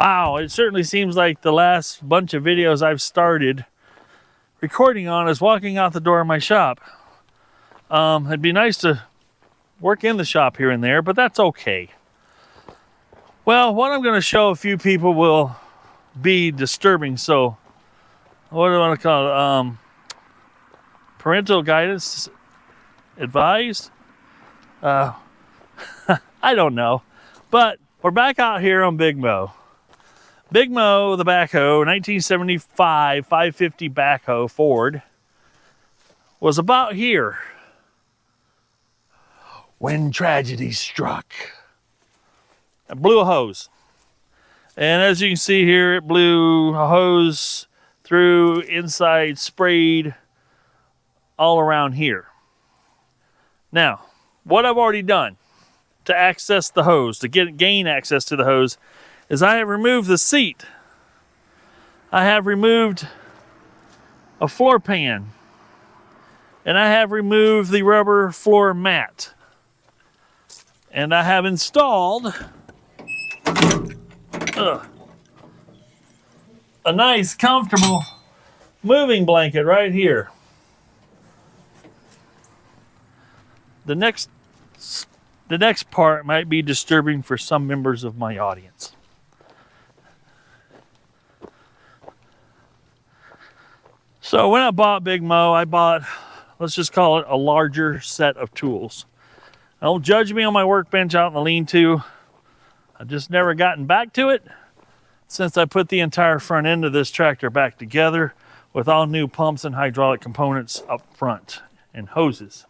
Wow, it certainly seems like the last bunch of videos I've started recording on is walking out the door of my shop. It'd be nice to work in the shop here and there, but that's okay. Well, what I'm going to show a few people will be disturbing, so what do I want to call it? Parental guidance advised? I don't know, but we're back out here on Big Mo. Big Mo, the backhoe, 1975 550 backhoe Ford, was about here when tragedy struck. It blew a hose. And as you can see here, it blew a hose through, inside, sprayed all around here. Now, what I've already done to access the hose, to gain access to the hose, is I have removed the seat. I have removed a floor pan. And I have removed the rubber floor mat. And I have installed a nice, comfortable moving blanket right here. The next part might be disturbing for some members of my audience. So when I bought Big Mo, I bought, let's just call it a larger set of tools. Don't judge me on my workbench out in the lean-to. I've just never gotten back to it since I put the entire front end of this tractor back together with all new pumps and hydraulic components up front and hoses.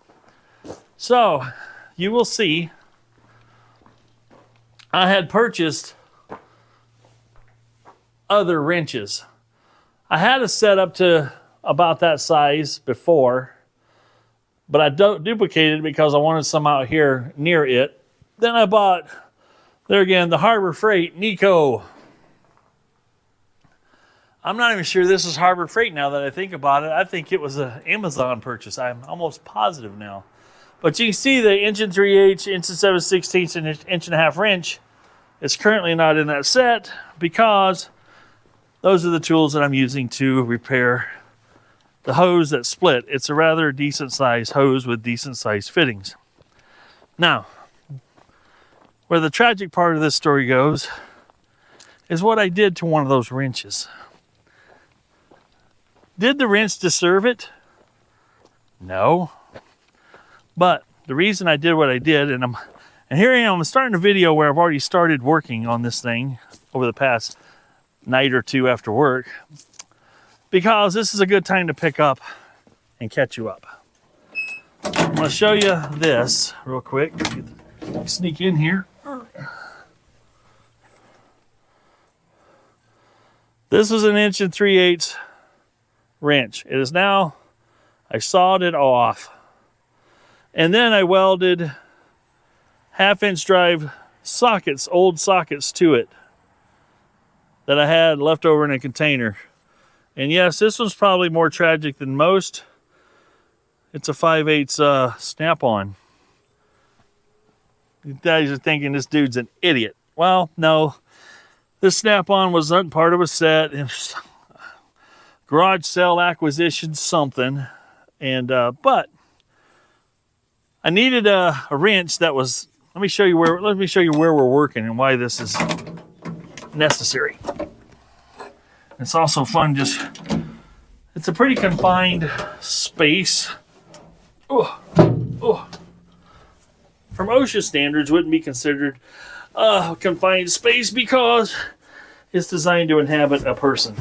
So you will see I had purchased other wrenches. I had a setup to about that size before, but I duplicated it because I wanted some out here near it. Then I bought, there again, the Harbor Freight Nico. I'm not even sure this is Harbor Freight now that I think about it. I think it was an Amazon purchase. I'm almost positive now. But you can see the inch and 3/8, inch and 7/16, and inch and a half wrench is currently not in that set because those are the tools that I'm using to repair the hose that split. It's a rather decent sized hose with decent sized fittings. Now, where the tragic part of this story goes is what I did to one of those wrenches. Did the wrench deserve it? No. But the reason I did what I did, and here I am, I'm starting a video where I've already started working on this thing over the past night or two after work, because this is a good time to pick up and catch you up. I'm going to show you this real quick. Sneak in here. This is an inch and 3/8 wrench. It is now, I sawed it off. And then I welded 1/2-inch drive sockets, old sockets to it that I had left over in a container. And yes, this one's probably more tragic than most. It's a 5/8 snap-on. You guys are thinking this dude's an idiot. Well, no. This snap-on wasn't part of a set. It was garage sale acquisition something. And but I needed a wrench that was, let me show you where we're working and why this is necessary. It's also fun, it's a pretty confined space. From OSHA standards, wouldn't be considered a confined space because it's designed to inhabit a person.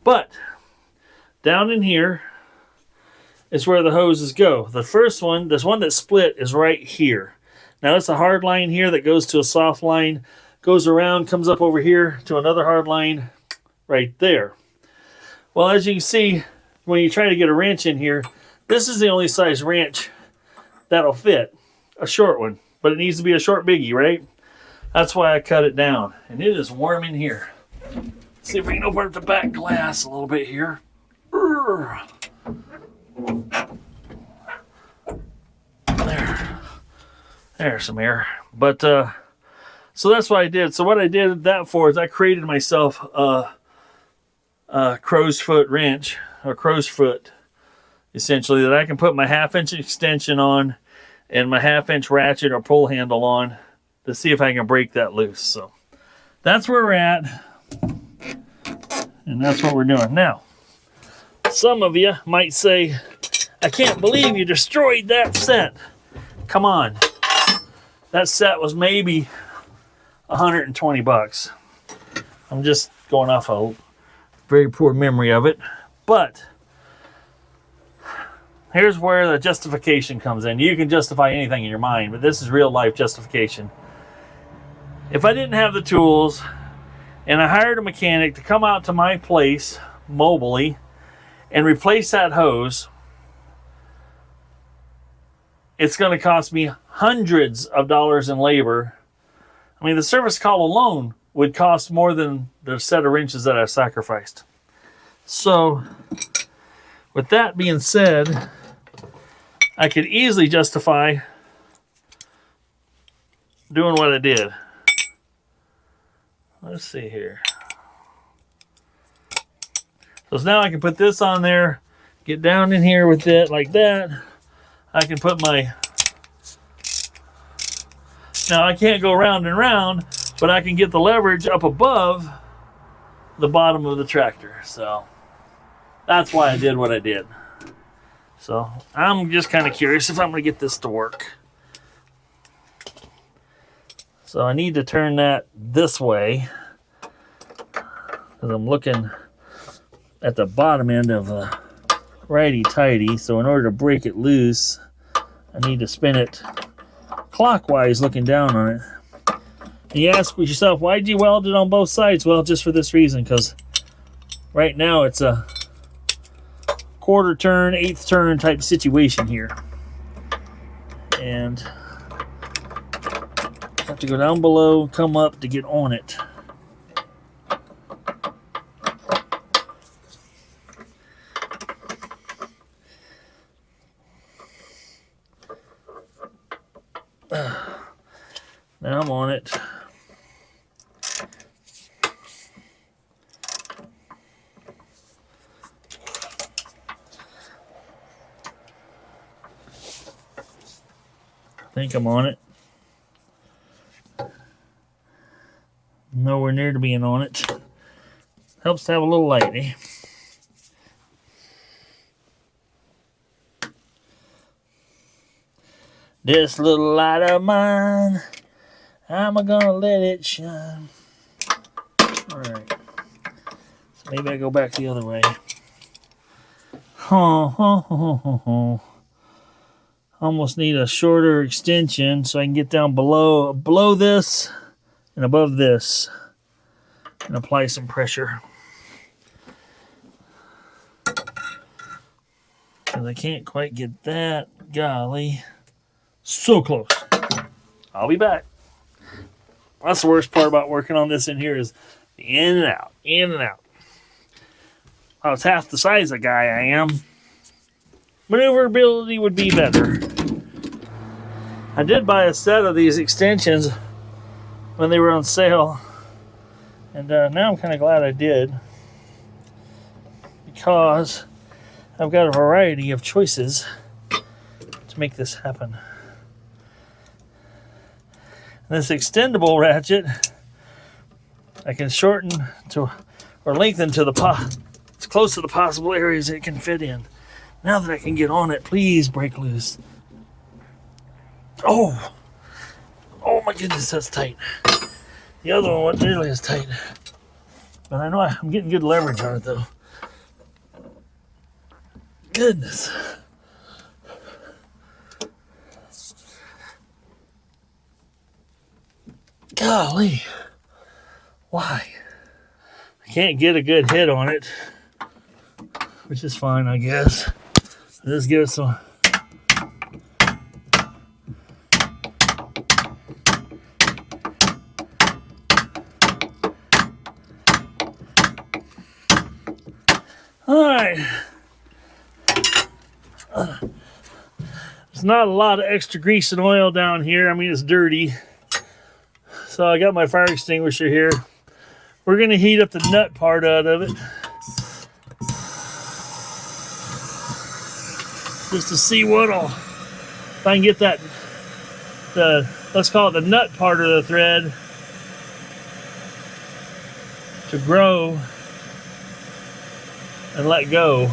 But down in here is where the hoses go. The first one, this one that split, is right here. Now it's a hard line here that goes to a soft line, goes around, comes up over here to another hard line right there. Well, as you can see, when you try to get a wrench in here, this is the only size wrench that'll fit, a short one, but it needs to be a short biggie, right? That's why I cut it down, and it is warm in here. See if we can open up the back glass a little bit here. There's some air. But So that's what I did. So what I did that for is I created myself a crow's foot wrench, or crow's foot, essentially, that I can put my 1/2-inch extension on and my 1/2-inch ratchet or pull handle on to see if I can break that loose. So that's where we're at, and that's what we're doing. Now, some of you might say, I can't believe you destroyed that set. Come on. That set was maybe $120. I'm just going off a very poor memory of it. But here's where the justification comes in. You can justify anything in your mind, but this is real life justification. If I didn't have the tools and I hired a mechanic to come out to my place mobily and replace that hose, it's going to cost me hundreds of dollars in labor. I mean, the service call alone would cost more than the set of wrenches that I sacrificed. So, with that being said, I could easily justify doing what I did. Let's see here. So now I can put this on there, get down in here with it like that. I can put my... Now I can't go round and round, but I can get the leverage up above the bottom of the tractor. So that's why I did what I did. So I'm just kind of curious if I'm going to get this to work. So I need to turn that this way, because I'm looking at the bottom end of the righty-tighty. So in order to break it loose, I need to spin it clockwise, looking down on it. And you ask yourself, why did you weld it on both sides? Well, just for this reason, because right now it's a quarter turn, eighth turn type situation here. And I have to go down below, come up to get on it. Now I'm on it. I think I'm on it. Nowhere near to being on it. Helps to have a little light, eh? This little light of mine, I'm gonna let it shine. Alright. So maybe I go back the other way. Almost need a shorter extension so I can get down below this and above this and apply some pressure. Because I can't quite get that. Golly. So close. I'll be back. That's the worst part about working on this in here is the in and out, in and out. I was half the size of guy I am. Maneuverability would be better. I did buy a set of these extensions when they were on sale. And now I'm kind of glad I did. Because I've got a variety of choices to make this happen. This extendable ratchet, I can shorten to or lengthen to as close to the possible areas it can fit in. Now that I can get on it, please break loose. Oh my goodness, that's tight. The other one wasn't nearly as tight. But I know I'm getting good leverage on it though. Goodness. Golly, why? I can't get a good hit on it, which is fine, I guess. Just give it some. All right. There's not a lot of extra grease and oil down here. I mean, it's dirty. So I got my fire extinguisher here. We're going to heat up the nut part out of it, just to see if I can get that, let's call it the nut part of the thread, to grow and let go.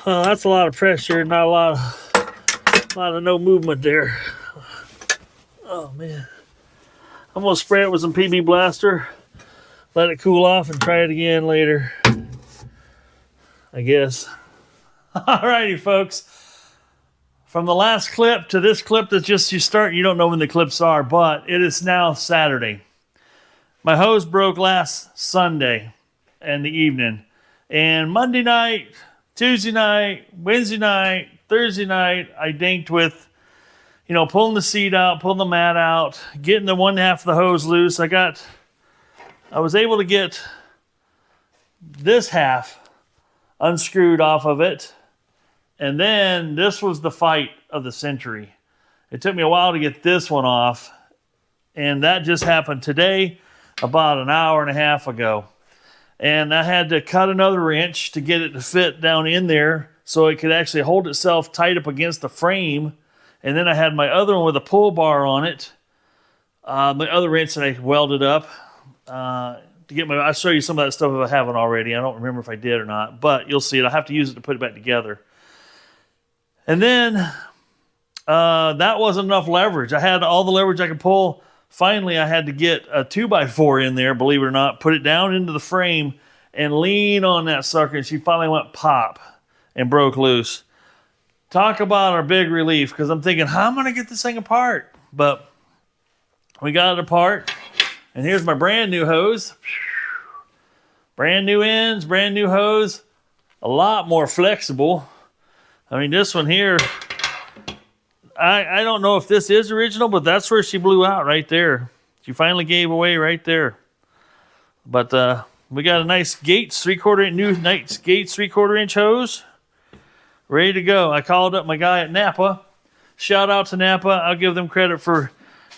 Well, that's a lot of pressure, not a lot of no movement there. Oh man. I'm gonna spray it with some PB Blaster, let it cool off, and try it again later, I guess. Alrighty, folks. From the last clip to this clip that's just you start, you don't know when the clips are, but it is now Saturday. My hose broke last Sunday in the evening, and Monday night, Tuesday night, Wednesday night, Thursday night, I dinked with, pulling the seat out, pulling the mat out, getting the one half of the hose loose. I was able to get this half unscrewed off of it. And then this was the fight of the century. It took me a while to get this one off. And that just happened today, about an hour and a half ago. And I had to cut another wrench to get it to fit down in there so it could actually hold itself tight up against the frame. And then I had my other one with a pull bar on it. My other wrench that I welded up to get I'll show you some of that stuff if I haven't already. I don't remember if I did or not, but you'll see it. I'll have to use it to put it back together. And then that wasn't enough leverage. I had all the leverage I could pull. Finally, I had to get a 2x4 in there, believe it or not, put it down into the frame and lean on that sucker. And she finally went pop and broke loose. Talk about our big relief, because I'm thinking, how am I going to get this thing apart? But we got it apart. And here's my brand new hose. Brand new ends, brand new hose. A lot more flexible. I mean, this one here, I don't know if this is original, but that's where she blew out right there. She finally gave away right there. But we got a nice Gates 3/4 inch hose. Ready to go. I called up my guy at Napa. Shout out to Napa. I'll give them credit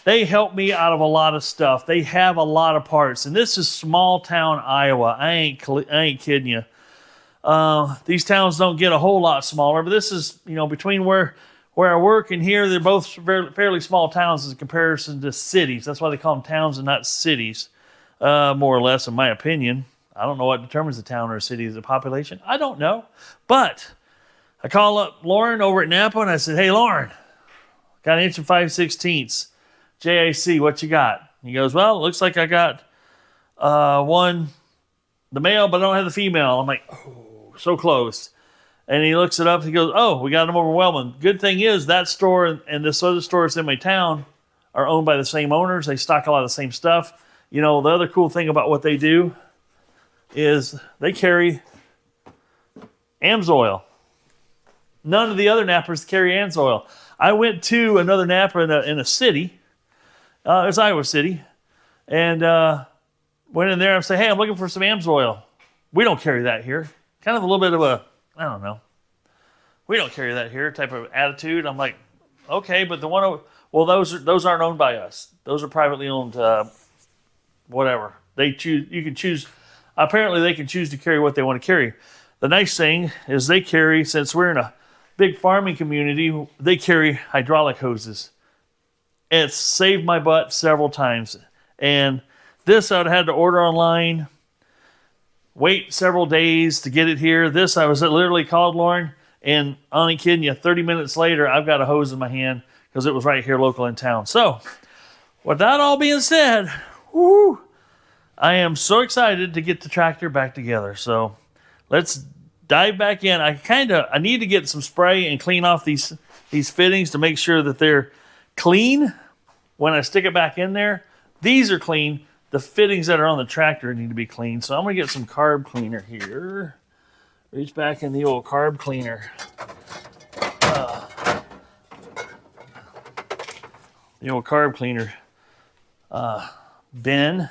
they helped me out of a lot of stuff. They have a lot of parts. And this is small town Iowa. I ain't kidding you. These towns don't get a whole lot smaller, but this is, between where I work and here, they're both fairly small towns in comparison to cities. That's why they call them towns and not cities, more or less, in my opinion. I don't know what determines a town or a city. Is it population? I don't know. But I call up Lauren over at Napa and I said, hey, Lauren, got an 1 5/16 JAC. What you got? He goes, well, it looks like I got the male, but I don't have the female. I'm like, oh, so close. And he looks it up. He goes, oh, we got them over Wellman. Good thing is that store and this other store that's in my town are owned by the same owners. They stock a lot of the same stuff. The other cool thing about what they do is they carry AMSOIL. None of the other nappers carry AMSOIL. I went to another napper in a city. It's Iowa City. And went in there and said, hey, I'm looking for some AMSOIL. We don't carry that here. Kind of a little bit of a, I don't know. We don't carry that here type of attitude. I'm like, okay, but those aren't owned by us. Those are privately owned, whatever. You can choose. Apparently they can choose to carry what they want to carry. The nice thing is they carry, since we're in a big farming community, they carry hydraulic hoses. It's saved my butt several times. And this I'd had to order online, wait several days to get it here. This I was literally called Lauren, and I ain't kidding you, 30 minutes later, I've got a hose in my hand because it was right here local in town. So, with that all being said, I am so excited to get the tractor back together. So, let's dive back in. I need to get some spray and clean off these fittings to make sure that they're clean when I stick it back in there. These are clean. The fittings that are on the tractor need to be clean. So I'm going to get some carb cleaner here. Reach back in the old carb cleaner. The old carb cleaner bin.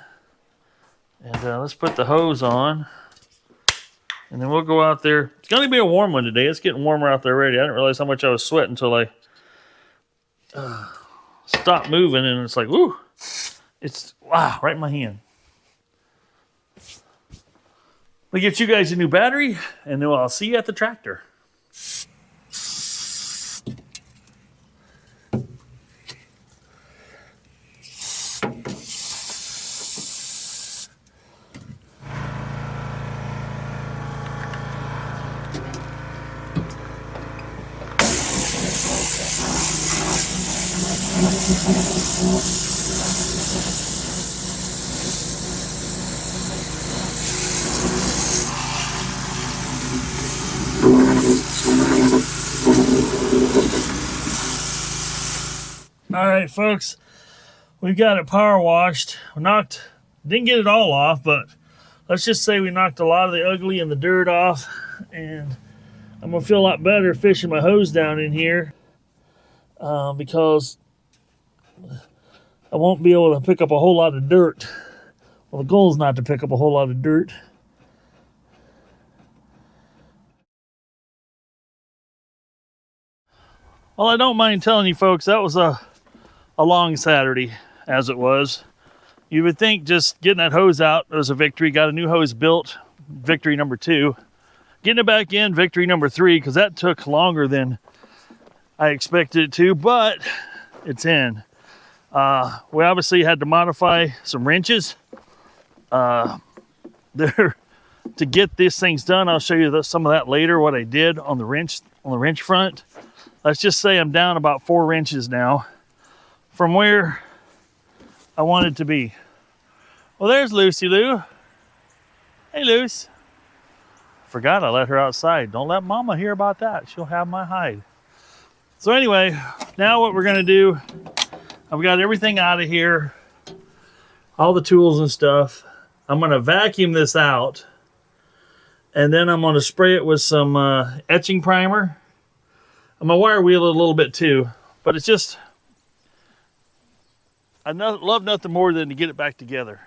And let's put the hose on. And then we'll go out there. It's going to be a warm one today. It's getting warmer out there already. I didn't realize how much I was sweating until I stop moving, and it's like, woo, it's wow, right in my hand. We'll get you guys a new battery, and then I'll see you at the tractor. All right, folks, we've got it power washed. We didn't get it all off, but let's just say we knocked a lot of the ugly and the dirt off, and I'm gonna feel a lot better fishing my hose down in here because I won't be able to pick up a whole lot of dirt. Well, the goal is not to pick up a whole lot of dirt. Well, I don't mind telling you folks, that was a long Saturday, as it was. You would think just getting that hose out was a victory. Got a new hose built, victory number 2. Getting it back in, victory number 3, because that took longer than I expected it to, but it's in. We obviously had to modify some wrenches. There to get these things done. I'll show you some of that later, what I did on the wrench front. Let's just say I'm down about 4 wrenches now from where I wanted to be. Well, there's Lucy Lou. Hey, Luce. Forgot I let her outside. Don't let Mama hear about that. She'll have my hide. So anyway, now what we're gonna do, I've got everything out of here, all the tools and stuff. I'm gonna vacuum this out, and then I'm gonna spray it with some etching primer. I'm gonna wire wheel it a little bit too, but it's just, I love nothing more than to get it back together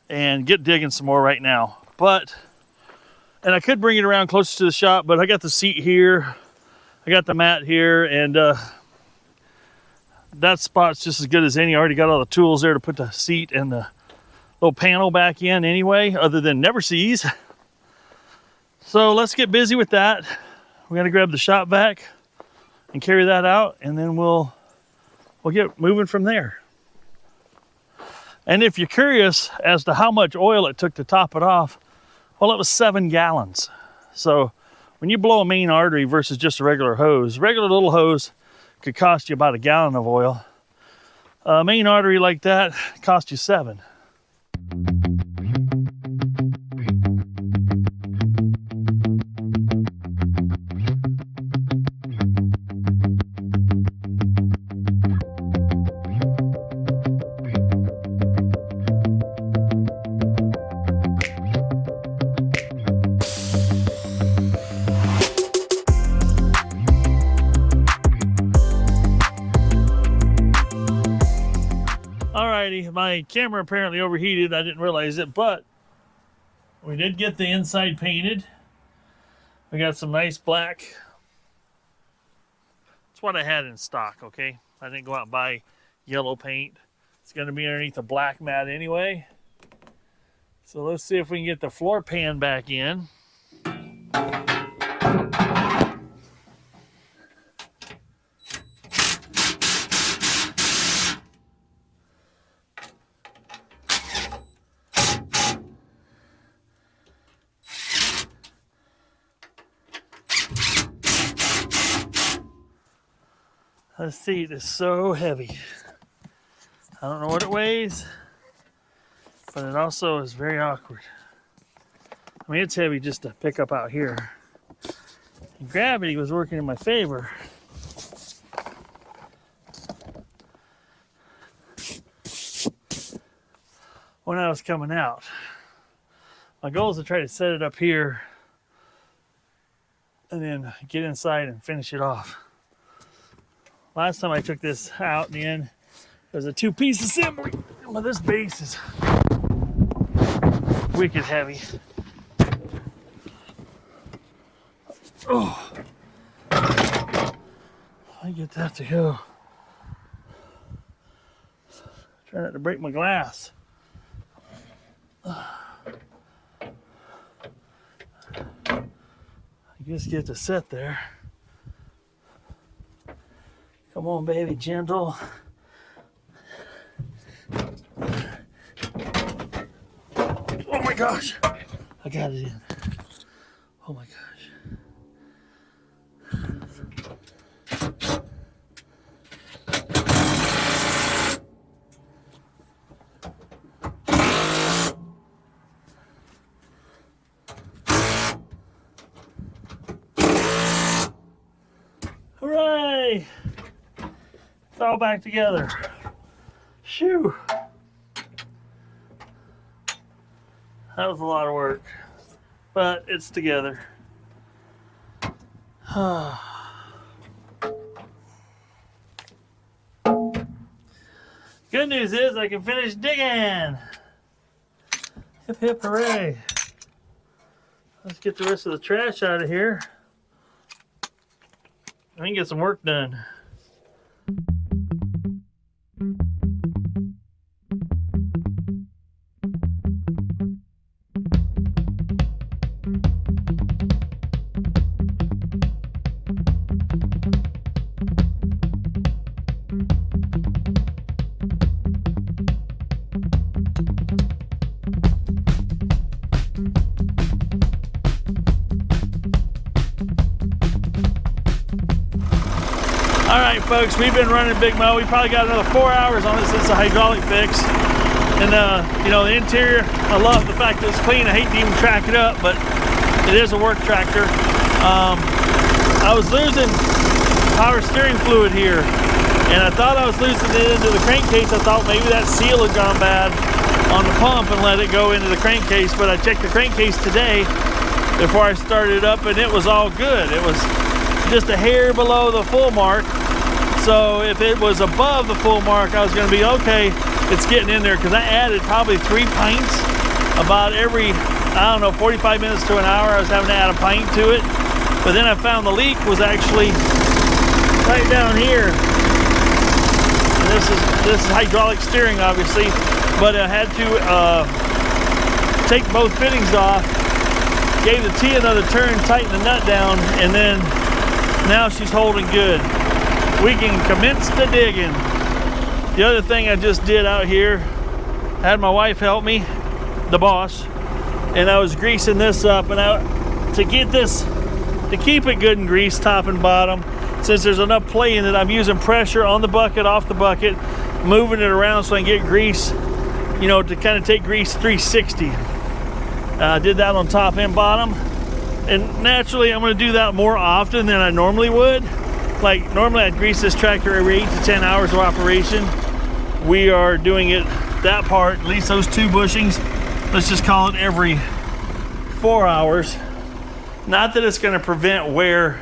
and get digging some more right now. And I could bring it around closer to the shop, but I got the seat here, I got the mat here, and that spot's just as good as any. I already got all the tools there to put the seat and the little panel back in anyway, other than never sees. So let's get busy with that. We're gonna grab the shop vac and carry that out, and then we'll get moving from there. And if you're curious as to how much oil it took to top it off, well, it was 7 gallons. So when you blow a main artery versus just a regular little hose could cost you about 1 gallon of oil. A main artery like that cost you 7. My camera apparently overheated. I didn't realize it, but we did get the inside painted. We got some nice black. It's what I had in stock, okay? I didn't go out and buy yellow paint. It's going to be underneath a black mat anyway. So let's see if we can get the floor pan back in. This seat is so heavy. I don't know what it weighs, but it also is very awkward. I mean, it's heavy just to pick up out here. And gravity was working in my favor. When I was coming out. My goal is to try to set it up here and then get inside and finish it off. Last time I took this out and in, it was a 2-piece assembly. Well, this base is wicked heavy. Oh, I get that to go. Try not to break my glass. You just get to sit there. Come on, baby, gentle. Oh my gosh, I got it in. Oh my gosh. Hooray! It's all back together. Shoo! That was a lot of work, but it's together. Good news is I can finish digging. Hip hip hooray. Let's get the rest of the trash out of here. I can get some work done. Alright folks, we've been running Big Mo. We probably got another 4 hours on it since the hydraulic fix. And you know, the interior, I love the fact that it's clean. I hate to even track it up, but it is a work tractor. I was losing power steering fluid here, and I thought I was losing it into the crankcase. I thought maybe that seal had gone bad on the pump and let it go into the crankcase, but I checked the crankcase today before I started it up, and it was all good. It was just a hair below the full mark. So if it was above the full mark, I was going to be okay. It's getting in there, because I added probably 3 pints about every, I don't know, 45 minutes to an hour. I was having to add a pint to it. But then I found the leak was actually right down here. And this is hydraulic steering, obviously, but I had to take both fittings off, gave the T another turn, tighten the nut down, and then now she's holding good. We can commence the digging. The other thing I just did out here, I had my wife help me, the boss, and I was greasing this up, and to get this, to keep it good and greased top and bottom, since there's enough play in it, I'm using pressure on the bucket, off the bucket, moving it around so I can get grease, you know, to kind of take grease 360. I did that on top and bottom, and naturally I'm going to do that more often than I normally would. Like normally I'd grease this tractor every 8 to 10 hours of operation. We are doing it, that part, at least those 2 bushings, let's just call it every 4 hours. Not that it's going to prevent wear,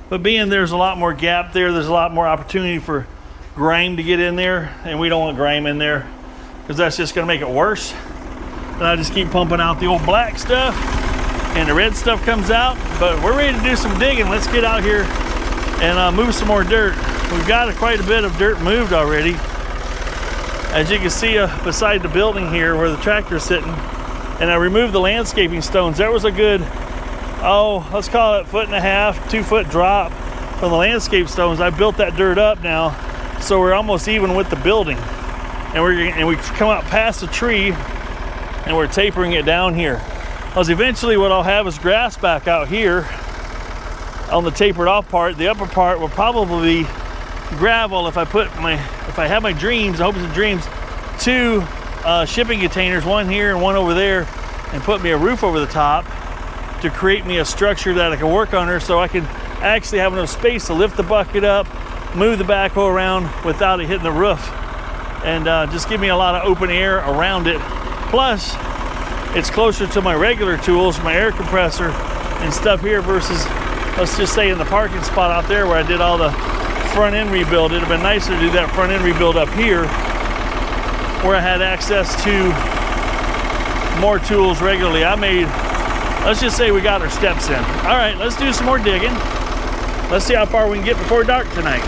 but being there's a lot more gap there, there's a lot more opportunity for grime to get in there, and we don't want grime in there because that's just going to make it worse. And I just keep pumping out the old black stuff, and the red stuff comes out. But we're ready to do some digging. Let's get out here and move some more dirt. We've got quite a bit of dirt moved already. As you can see beside the building here where the tractor's sitting, and I removed the landscaping stones. That was a good, let's call it 1.5 to 2 foot drop from the landscape stones. I built that dirt up now, so we're almost even with the building. And we come out past the tree, and we're tapering it down here. Because eventually what I'll have is grass back out here on the tapered off part. The upper part will probably be gravel if I have my dreams, I hope it's dreams, 2 shipping containers, one here and one over there, and put me a roof over the top to create me a structure that I can work under, so I can actually have enough space to lift the bucket up, move the backhoe around without it hitting the roof, and just give me a lot of open air around it. Plus it's closer to my regular tools, my air compressor and stuff here, versus, let's just say, in the parking spot out there where I did all the front end rebuild. It'd have been nicer to do that front end rebuild up here where I had access to more tools regularly. Let's just say we got our steps in. All right, let's do some more digging. Let's see how far we can get before dark tonight.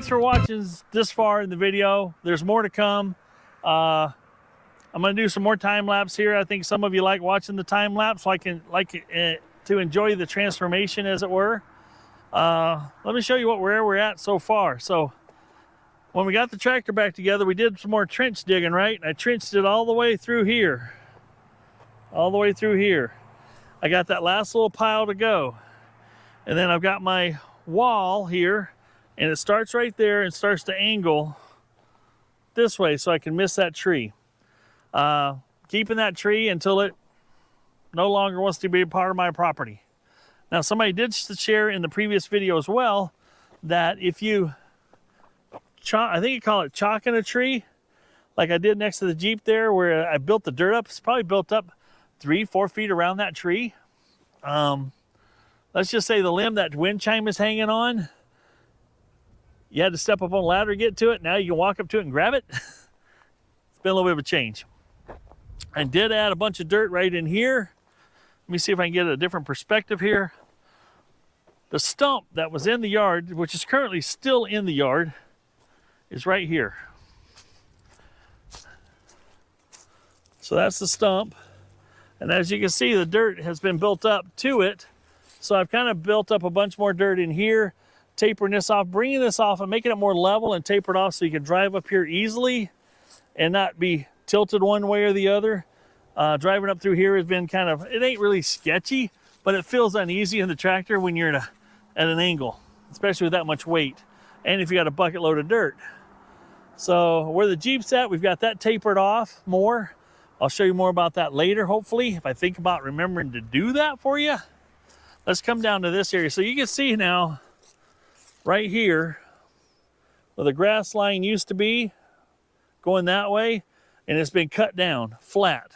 thanks for watching this far in the video. There's more to come. I'm going to do some more time lapse here. I think some of you like watching the time lapse, so I can to enjoy the transformation, as it were. Let me show you where we're at so far. So when we got the tractor back together, we did some more trench digging, right? I trenched it all the way through here. All the way through here. I got that last little pile to go. And then I've got my wall here, and it starts right there and starts to angle this way so I can miss that tree. Keeping that tree until it no longer wants to be a part of my property. Now, somebody did share in the previous video as well that if you I think you call it chalking a tree, like I did next to the Jeep there where I built the dirt up. It's probably built up 3-4 feet around that tree. Let's just say the limb that wind chime is hanging on, you had to step up on a ladder to get to it. Now you can walk up to it and grab it. It's been a little bit of a change. I did add a bunch of dirt right in here. Let me see if I can get a different perspective here. The stump that was in the yard, which is currently still in the yard, is right here. So that's the stump. And as you can see, the dirt has been built up to it. So I've kind of built up a bunch more dirt in here, tapering this off, bringing this off and making it more level and tapered off so you can drive up here easily and not be tilted one way or the other. Driving up through here has been kind of, it ain't really sketchy, but it feels uneasy in the tractor when you're at an angle, especially with that much weight. And if you got a bucket load of dirt. So where the Jeep's at, we've got that tapered off more. I'll show you more about that later, hopefully, if I think about remembering to do that for you. Let's come down to this area. So you can see now, right here, where the grass line used to be, going that way, and it's been cut down flat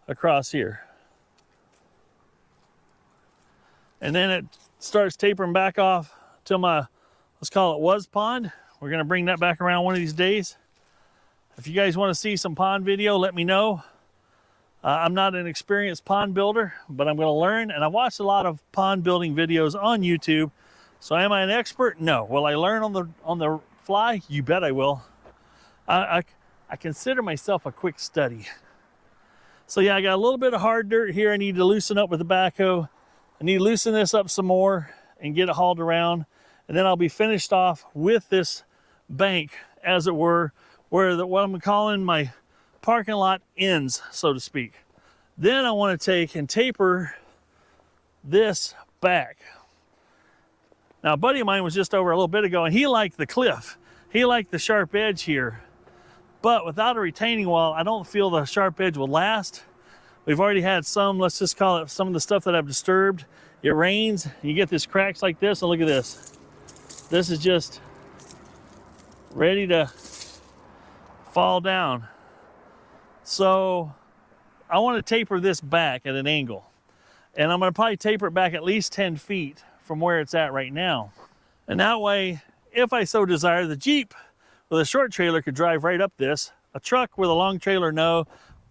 across here. And then it starts tapering back off to my, let's call it was pond. We're gonna bring that back around one of these days. If you guys wanna see some pond video, let me know. I'm not an experienced pond builder, but I'm gonna learn, and I watched a lot of pond building videos on YouTube. So am I an expert? No. Will I learn on the fly? You bet I will. I consider myself a quick study. So yeah, I got a little bit of hard dirt here I need to loosen up with the backhoe. I need to loosen this up some more and get it hauled around. And then I'll be finished off with this bank, as it were, where what I'm calling my parking lot ends, so to speak. Then I want to take and taper this back. Now, a buddy of mine was just over a little bit ago, and he liked the cliff. He liked the sharp edge here. But without a retaining wall, I don't feel the sharp edge will last. We've already had some, let's just call it some of the stuff that I've disturbed. It rains, you get these cracks like this, and look at this. This is just ready to fall down. So I want to taper this back at an angle. And I'm going to probably taper it back at least 10 feet from where it's at right now. And that way, if I so desire, the Jeep with a short trailer could drive right up this. A truck with a long trailer, no.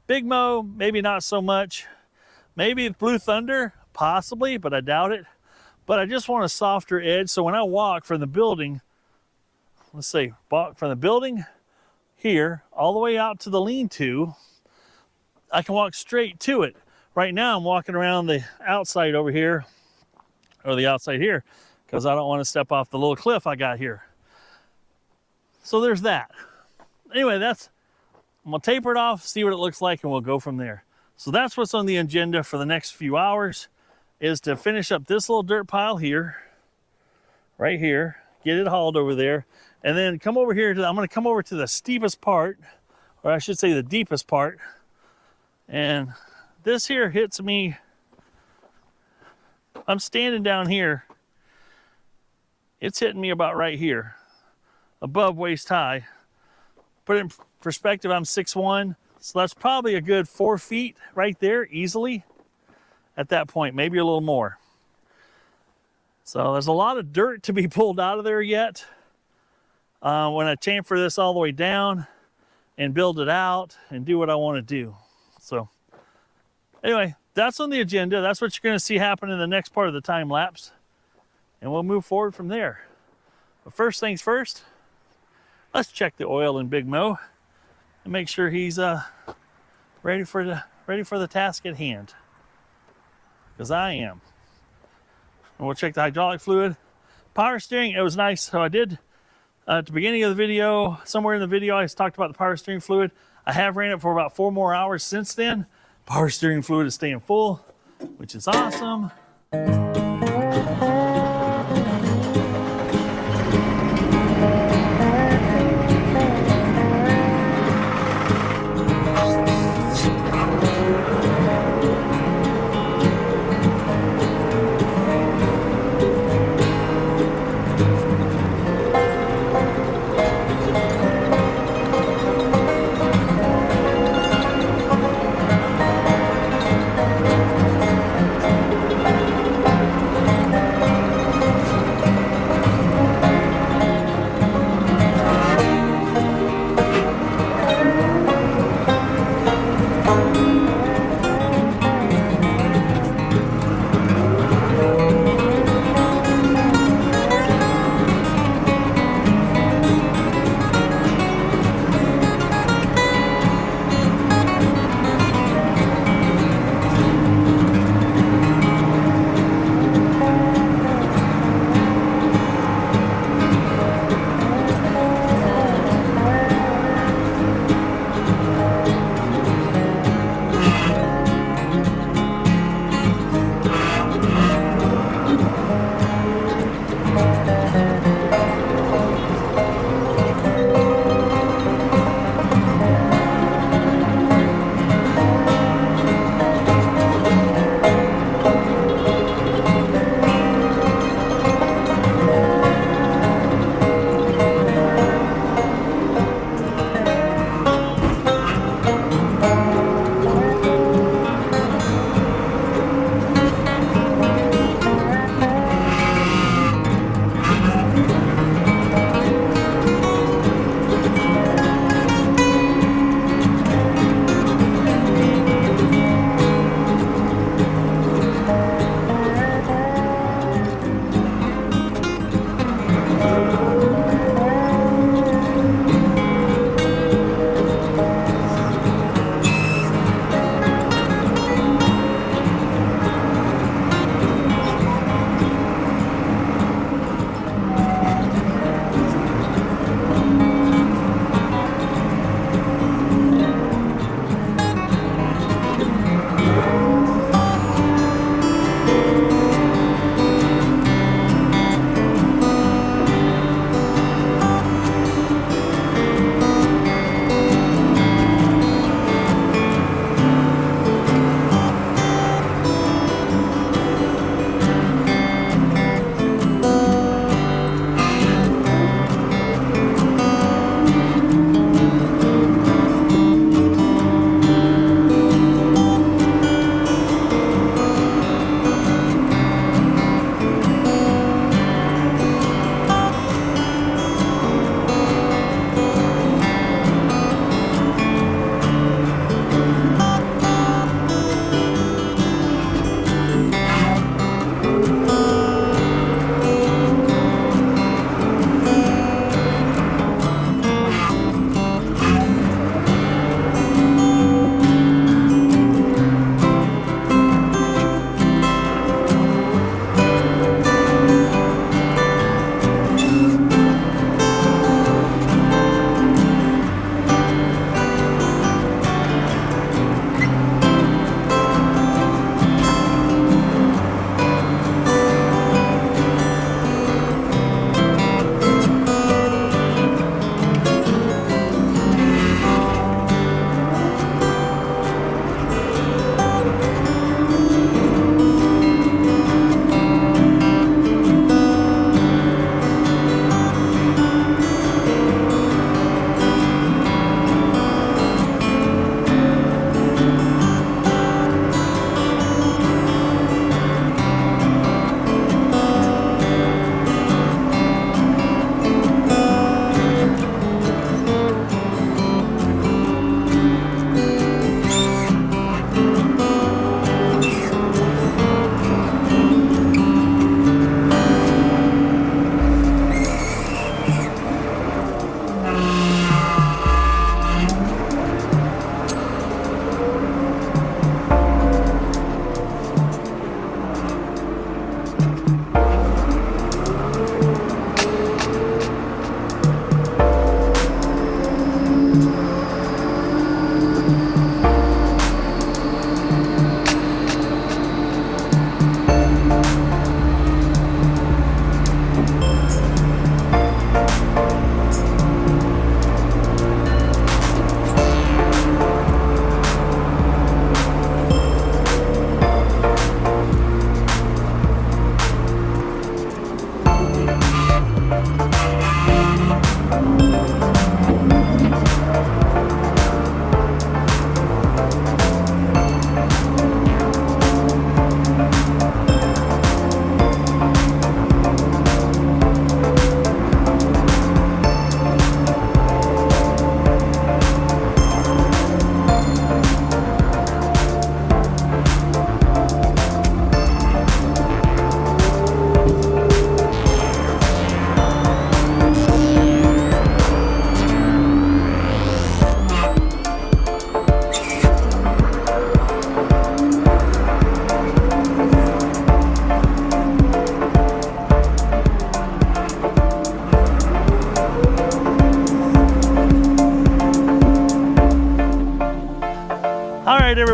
Big Mo, maybe not so much. Maybe Blue Thunder, possibly, but I doubt it. But I just want a softer edge, so when I walk from the building, let's say, walk from the building here, all the way out to the lean-to, I can walk straight to it. Right now, I'm walking around the outside over here, or the outside here, because I don't want to step off the little cliff I got here. So there's that. Anyway, I'm gonna taper it off, see what it looks like, and we'll go from there. So that's what's on the agenda for the next few hours, is to finish up this little dirt pile here, right here, get it hauled over there, and then come over here I'm gonna come over to the steepest part, or I should say the deepest part, and this here hits me. I'm standing down here. It's hitting me about right here, above waist high. Put it in perspective, I'm 6'1", so that's probably a good 4 feet right there, easily, at that point, maybe a little more. So there's a lot of dirt to be pulled out of there yet. When I chamfer this all the way down and build it out and do what I want to do. So anyway, that's on the agenda. That's what you're going to see happen in the next part of the time lapse. And we'll move forward from there. But first things first, let's check the oil in Big Mo and make sure he's ready for the task at hand. Because I am. And we'll check the hydraulic fluid. Power steering, it was nice. So I did at the beginning of the video, somewhere in the video, I talked about the power steering fluid. I have ran it for about 4 more hours since then. Power steering fluid is staying full, which is awesome.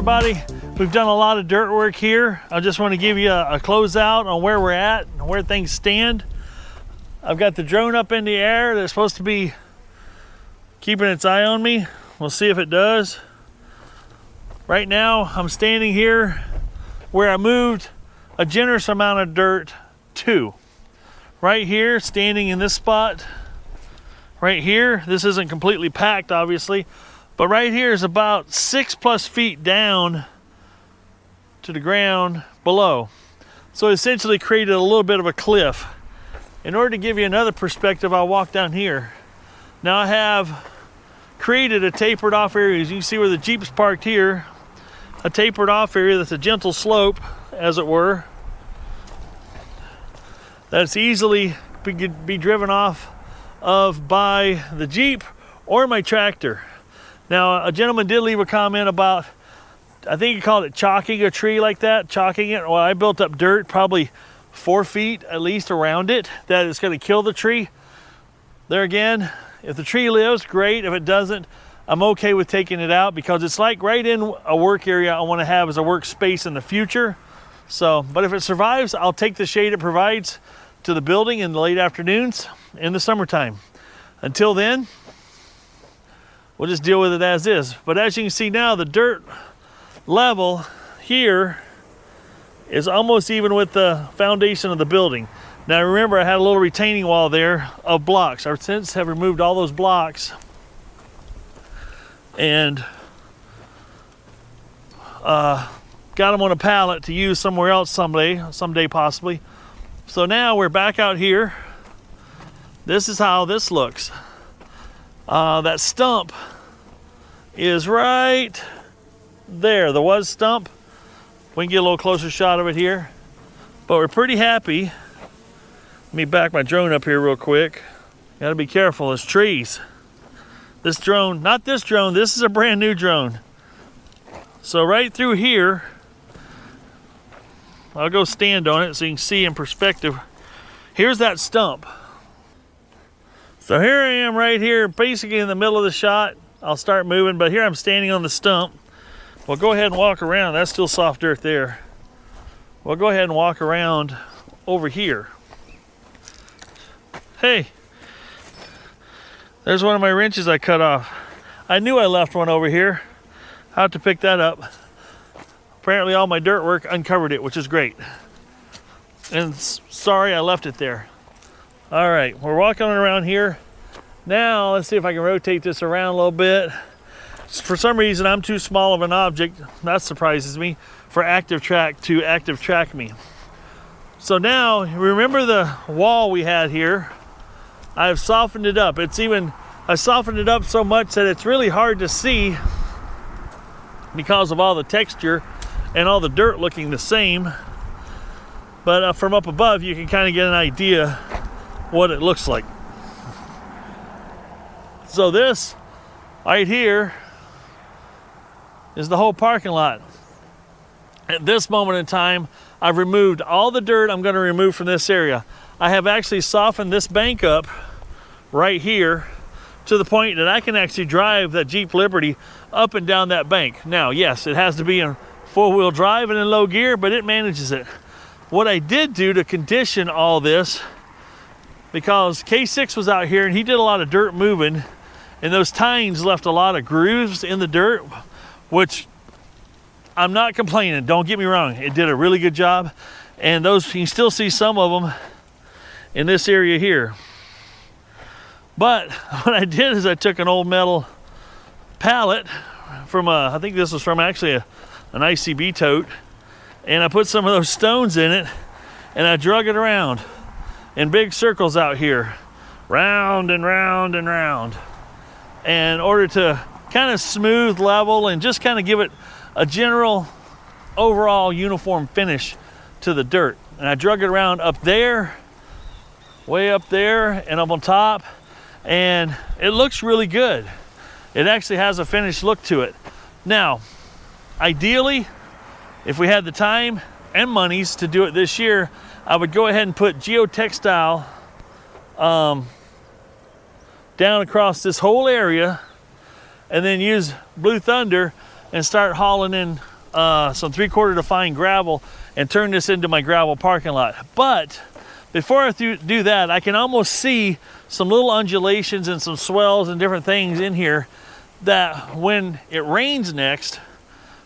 everybody. We've done a lot of dirt work here. I just want to give you a closeout on where we're at and where things stand. I've got the drone up in the air that's supposed to be keeping its eye on me. We'll see if it does. Right now, I'm standing here where I moved a generous amount of dirt to. Right here, standing in this spot. Right here, this isn't completely packed, obviously, but right here is about 6+ feet down to the ground below. So it essentially created a little bit of a cliff. In order to give you another perspective, I'll walk down here. Now I have created a tapered off area. As you can see where the Jeep's parked here, a tapered off area that's a gentle slope, as it were, that's easily be driven off of by the Jeep or my tractor. Now, a gentleman did leave a comment about, I think he called it chalking a tree like that, chalking it. Well, I built up dirt probably 4 feet at least around it that is going to kill the tree. There again, if the tree lives, great. If it doesn't, I'm okay with taking it out because it's like right in a work area I want to have as a workspace in the future. So, but if it survives, I'll take the shade it provides to the building in the late afternoons in the summertime. Until then, we'll just deal with it as is. But as you can see now, the dirt level here is almost even with the foundation of the building. Now remember, I had a little retaining wall there of blocks. I've since have removed all those blocks and got them on a pallet to use somewhere else someday possibly. So now we're back out here. This is how this looks. That stump is right there. The was stump. We can get a little closer shot of it here. But we're pretty happy. Let me back my drone up here real quick. Gotta be careful, there's trees. This drone, not this drone, this is a brand new drone. So right through here, I'll go stand on it so you can see in perspective. Here's that stump. So here I am right here, basically in the middle of the shot. I'll start moving, but here I'm standing on the stump. Well, go ahead and walk around. That's still soft dirt there. Well, go ahead and walk around over here. Hey, there's one of my wrenches I cut off. I knew I left one over here. I'll have to pick that up. Apparently all my dirt work uncovered it, which is great. And sorry I left it there. All right, we're walking around here. Now, let's see if I can rotate this around a little bit. For some reason, I'm too small of an object, that surprises me, for active track to active track me. So now, remember the wall we had here? I've softened it up. I softened it up so much that it's really hard to see because of all the texture and all the dirt looking the same. But from up above, you can kind of get an idea what it looks like. So this right here is the whole parking lot. At this moment in time, I've removed all the dirt I'm going to remove from this area. I have actually softened this bank up right here to the point that I can actually drive that Jeep Liberty up and down that bank. Now, yes, it has to be in four-wheel drive and in low gear, but it manages it. What I did do to condition all this, because K6 was out here and he did a lot of dirt moving, and those tines left a lot of grooves in the dirt, which I'm not complaining, don't get me wrong. It did a really good job. And those, you can still see some of them in this area here. But what I did is I took an old metal pallet from I think this was from actually an ICB tote, and I put some of those stones in it, and I drug it around in big circles out here, round and round and round, in order to kind of smooth, level, and just kind of give it a general overall uniform finish to the dirt. And I drug it around up there, way up there, and up on top, and it looks really good. It actually has a finished look to it. Now, ideally, if we had the time and monies to do it this year, I would go ahead and put geotextile down across this whole area, and then use Blue Thunder and start hauling in some 3/4 defined gravel and turn this into my gravel parking lot. But before I do that, I can almost see some little undulations and some swells and different things in here that when it rains next,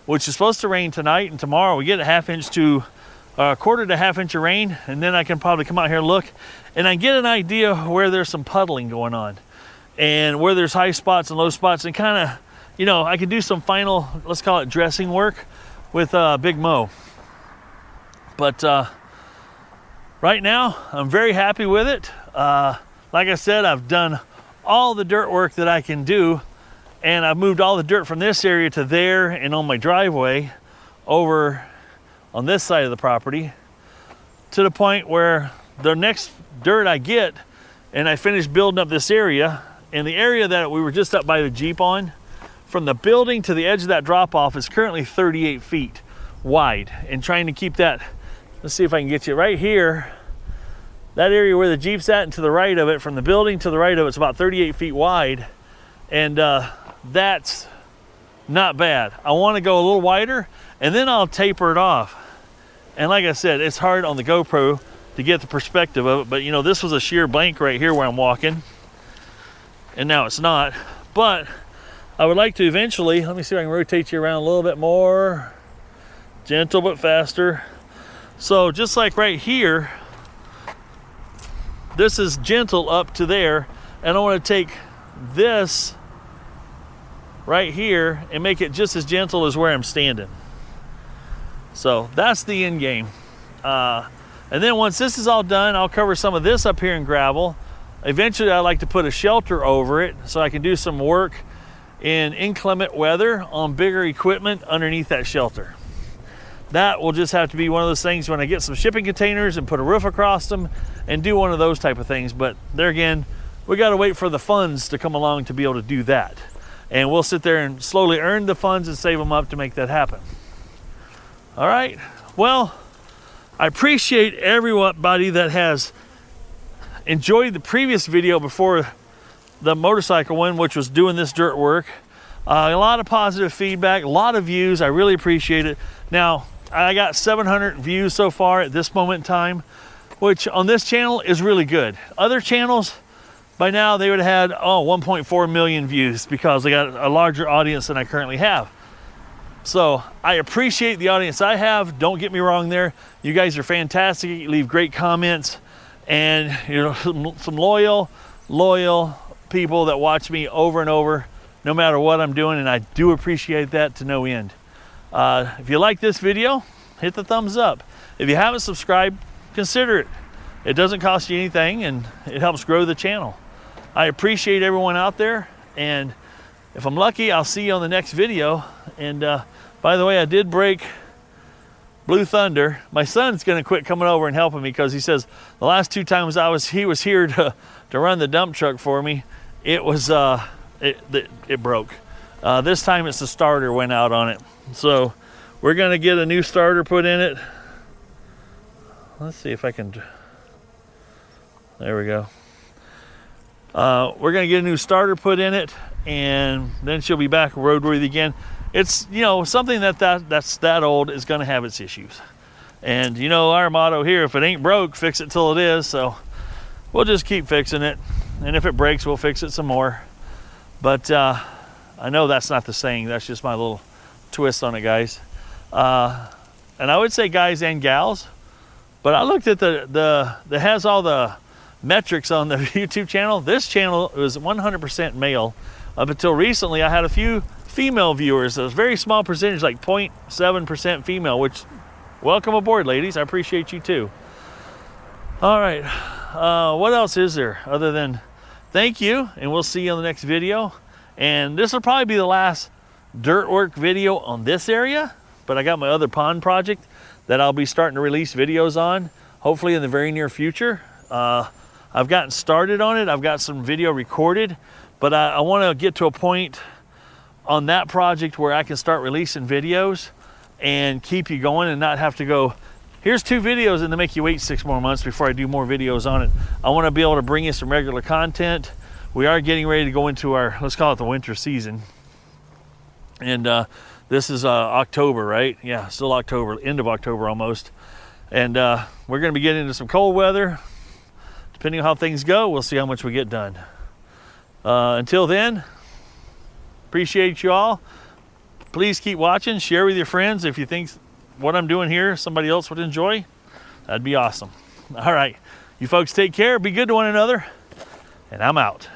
which is supposed to rain tonight and tomorrow, we get a 1/2 inch to 1/4 to 1/2 inch of rain, and then I can probably come out here and look, and I get an idea where there's some puddling going on and where there's high spots and low spots, and kind of, you know, I can do some final, let's call it dressing work with Big Mo. But right now, I'm very happy with it. Like I said, I've done all the dirt work that I can do, and I've moved all the dirt from this area to there and on my driveway over on this side of the property to the point where the next dirt I get and I finish building up this area, and the area that we were just up by the Jeep on, from the building to the edge of that drop off is currently 38 feet wide, and trying to keep that, let's see if I can get you right here, that area where the Jeep's at and to the right of it, from the building to the right of it's about 38 feet wide, and that's not bad. I want to go a little wider, and then I'll taper it off. And like I said, it's hard on the GoPro to get the perspective of it, but you know, this was a sheer blank right here where I'm walking, and now it's not. But I would like to eventually, let me see if I can rotate you around a little bit more, gentle but faster. So just like right here, this is gentle up to there, and I want to take this right here and make it just as gentle as where I'm standing. So that's the end game. And then once this is all done, I'll cover some of this up here in gravel. Eventually I'd like to put a shelter over it so I can do some work in inclement weather on bigger equipment underneath that shelter. That will just have to be one of those things when I get some shipping containers and put a roof across them and do one of those type of things. But there again, we got to wait for the funds to come along to be able to do that. And we'll sit there and slowly earn the funds and save them up to make that happen. All right, well, I appreciate everybody that has enjoyed the previous video before the motorcycle one, which was doing this dirt work. A lot of positive feedback, a lot of views. I really appreciate it. Now, I got 700 views so far at this moment in time, which on this channel is really good. Other channels, by now they would have had 1.4 million views because they got a larger audience than I currently have. So I appreciate the audience I have. Don't get me wrong there. You guys are fantastic. You leave great comments, and you know, some loyal people that watch me over and over, no matter what I'm doing, and I do appreciate that to no end. If you like this video, hit the thumbs up. If you haven't subscribed, consider it. It doesn't cost you anything, and it helps grow the channel. I appreciate everyone out there, and if I'm lucky, I'll see you on the next video. And by the way, I did break Blue Thunder. My son's gonna quit coming over and helping me because he says the last 2 times he was here to run the dump truck for me, it was it broke. This time it's the starter went out on it. So we're gonna get a new starter put in it. Let's see if I can, there we go. We're gonna get a new starter put in it, and then she'll be back roadworthy again. It's, you know, something that's that old is gonna have its issues. And you know our motto here, if it ain't broke, fix it till it is. So we'll just keep fixing it. And if it breaks, we'll fix it some more. But I know that's not the saying, that's just my little twist on it, guys. And I would say guys and gals, but I looked at that has all the metrics on the YouTube channel. This channel was 100% male. Up until recently, I had a few female viewers. A very small percentage, like 0.7% female, which, welcome aboard, ladies. I appreciate you too. All right, what else is there other than thank you, and we'll see you on the next video. And this will probably be the last dirt work video on this area, but I got my other pond project that I'll be starting to release videos on, hopefully in the very near future. I've gotten started on it. I've got some video recorded, but I want to get to a point on that project where I can start releasing videos and keep you going and not have to go, here's 2 videos and then make you wait 6 more months before I do more videos on it. I want to be able to bring you some regular content. We are getting ready to go into our, let's call it the winter season. And This is October, right? Yeah, still October, end of October almost. And we're going to be getting into some cold weather. Depending on how things go, we'll see how much we get done. Until then, appreciate you all. Please keep watching. Share with your friends if you think what I'm doing here somebody else would enjoy. That'd be awesome. All right. You folks take care. Be good to one another. And I'm out.